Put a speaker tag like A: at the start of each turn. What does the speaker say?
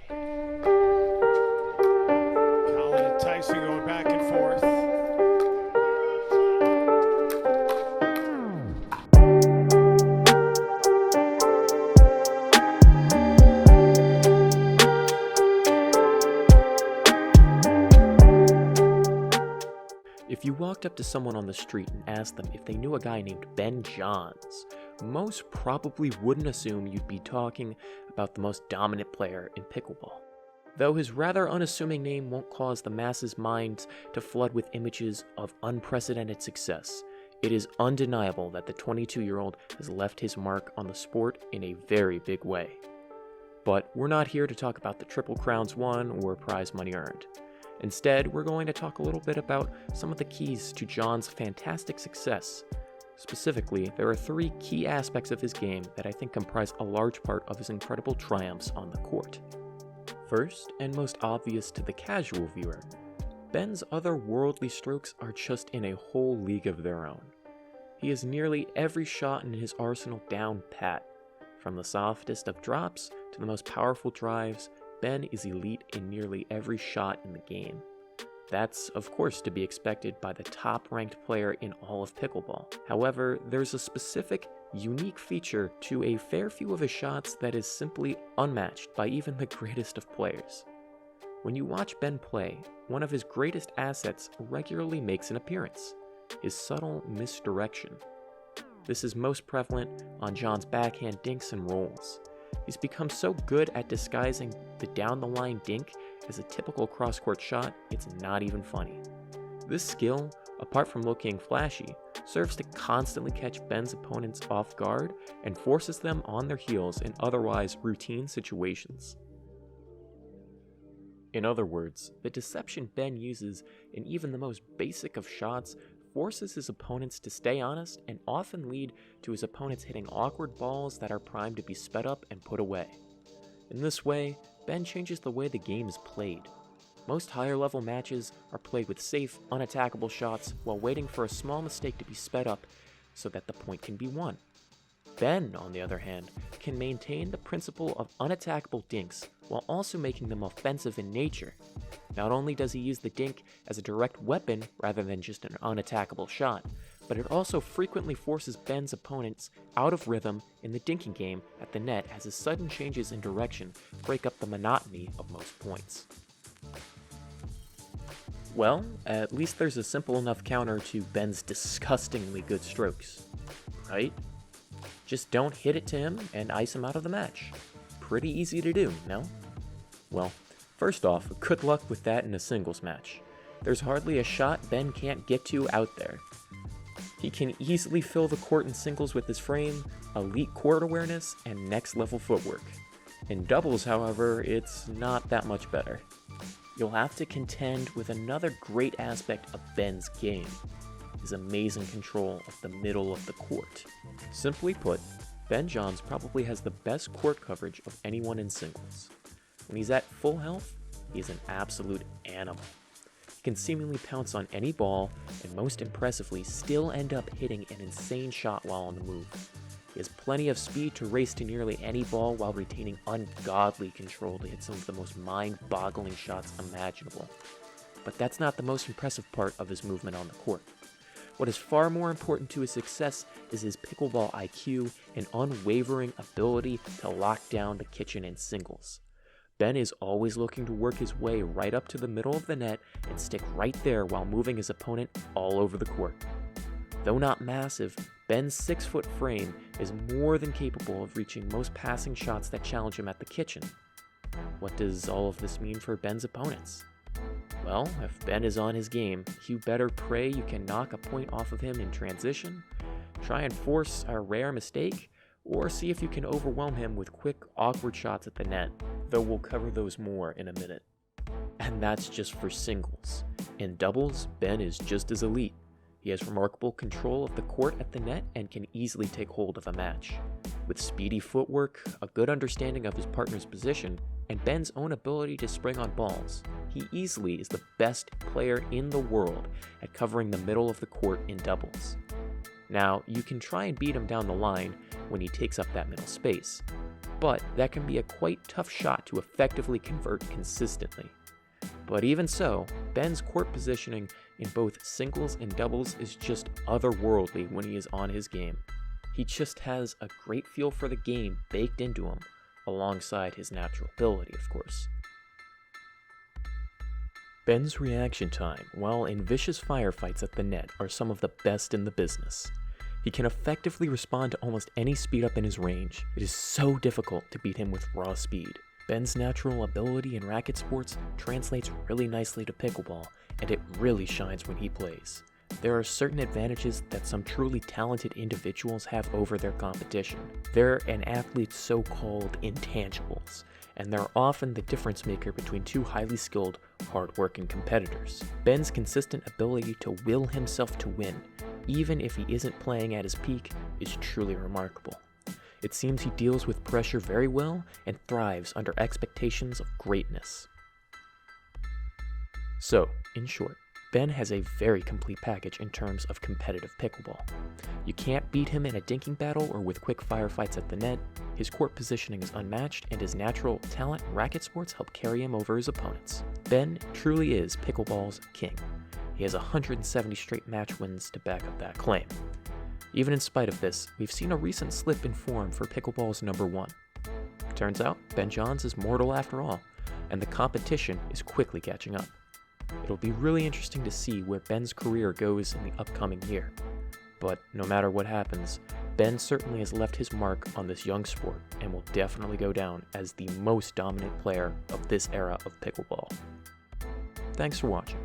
A: Colin and Tyson going back and forth.
B: If you walked up to someone on the street and asked them if they knew a guy named Ben Johns, most probably wouldn't assume you'd be talking about the most dominant player in pickleball. Though his rather unassuming name won't cause the masses' minds to flood with images of unprecedented success, it is undeniable that the 22-year-old has left his mark on the sport in a very big way. But we're not here to talk about the Triple Crowns won or prize money earned. Instead, we're going to talk a little bit about some of the keys to John's fantastic success. Specifically, there are 3 key aspects of his game that I think comprise a large part of his incredible triumphs on the court. First, and most obvious to the casual viewer, Ben's otherworldly strokes are just in a whole league of their own. He has nearly every shot in his arsenal down pat. From the softest of drops to the most powerful drives, Ben is elite in nearly every shot in the game. That's, of course, to be expected by the top-ranked player in all of pickleball. However, there's a specific, unique feature to a fair few of his shots that is simply unmatched by even the greatest of players. When you watch Ben play, one of his greatest assets regularly makes an appearance: his subtle misdirection. This is most prevalent on John's backhand dinks and rolls. He's become so good at disguising the down-the-line dink as a typical cross-court shot, it's not even funny. This skill, apart from looking flashy, serves to constantly catch Ben's opponents off guard and forces them on their heels in otherwise routine situations. In other words, the deception Ben uses in even the most basic of shots forces his opponents to stay honest and often lead to his opponents hitting awkward balls that are primed to be sped up and put away. In this way, Ben changes the way the game is played. Most higher level matches are played with safe, unattackable shots while waiting for a small mistake to be sped up so that the point can be won. Ben, on the other hand, can maintain the principle of unattackable dinks while also making them offensive in nature. Not only does he use the dink as a direct weapon rather than just an unattackable shot, but it also frequently forces Ben's opponents out of rhythm in the dinking game at the net as his sudden changes in direction break up the monotony of most points. Well, at least there's a simple enough counter to Ben's disgustingly good strokes, right? Just don't hit it to him and ice him out of the match. Pretty easy to do, no? Well, first off, good luck with that in a singles match. There's hardly a shot Ben can't get to out there. He can easily fill the court in singles with his frame, elite court awareness, and next level footwork. In doubles, however, it's not that much better. You'll have to contend with another great aspect of Ben's game: his amazing control of the middle of the court. Simply put, Ben Johns probably has the best court coverage of anyone in singles. When he's at full health, he's an absolute animal. He can seemingly pounce on any ball, and most impressively, still end up hitting an insane shot while on the move. He has plenty of speed to race to nearly any ball while retaining ungodly control to hit some of the most mind-boggling shots imaginable. But that's not the most impressive part of his movement on the court. What is far more important to his success is his pickleball IQ and unwavering ability to lock down the kitchen in singles. Ben is always looking to work his way right up to the middle of the net and stick right there while moving his opponent all over the court. Though not massive, Ben's 6-foot frame is more than capable of reaching most passing shots that challenge him at the kitchen. What does all of this mean for Ben's opponents? Well, if Ben is on his game, you better pray you can knock a point off of him in transition, try and force a rare mistake, or see if you can overwhelm him with quick, awkward shots at the net, though we'll cover those more in a minute. And that's just for singles. In doubles, Ben is just as elite. He has remarkable control of the court at the net and can easily take hold of a match. With speedy footwork, a good understanding of his partner's position, and Ben's own ability to spring on balls, he easily is the best player in the world at covering the middle of the court in doubles. Now, you can try and beat him down the line when he takes up that middle space, but that can be a quite tough shot to effectively convert consistently. But even so, Ben's court positioning in both singles and doubles is just otherworldly when he is on his game. He just has a great feel for the game baked into him, alongside his natural ability, of course. Ben's reaction time while in vicious firefights at the net are some of the best in the business. He can effectively respond to almost any speed up in his range. It is so difficult to beat him with raw speed. Ben's natural ability in racket sports translates really nicely to pickleball, and it really shines when he plays. There are certain advantages that some truly talented individuals have over their competition. They're an athlete's so-called intangibles, and they're often the difference maker between two highly skilled, hard-working competitors. Ben's consistent ability to will himself to win, even if he isn't playing at his peak, is truly remarkable. It seems he deals with pressure very well and thrives under expectations of greatness. So, in short, Ben has a very complete package in terms of competitive pickleball. You can't beat him in a dinking battle or with quick firefights at the net. His court positioning is unmatched, and his natural talent in racket sports help carry him over his opponents. Ben truly is pickleball's king. He has 170 straight match wins to back up that claim. Even in spite of this, we've seen a recent slip in form for pickleball's number one. Turns out, Ben Johns is mortal after all, and the competition is quickly catching up. It'll be really interesting to see where Ben's career goes in the upcoming year. But no matter what happens, Ben certainly has left his mark on this young sport and will definitely go down as the most dominant player of this era of pickleball. Thanks for watching.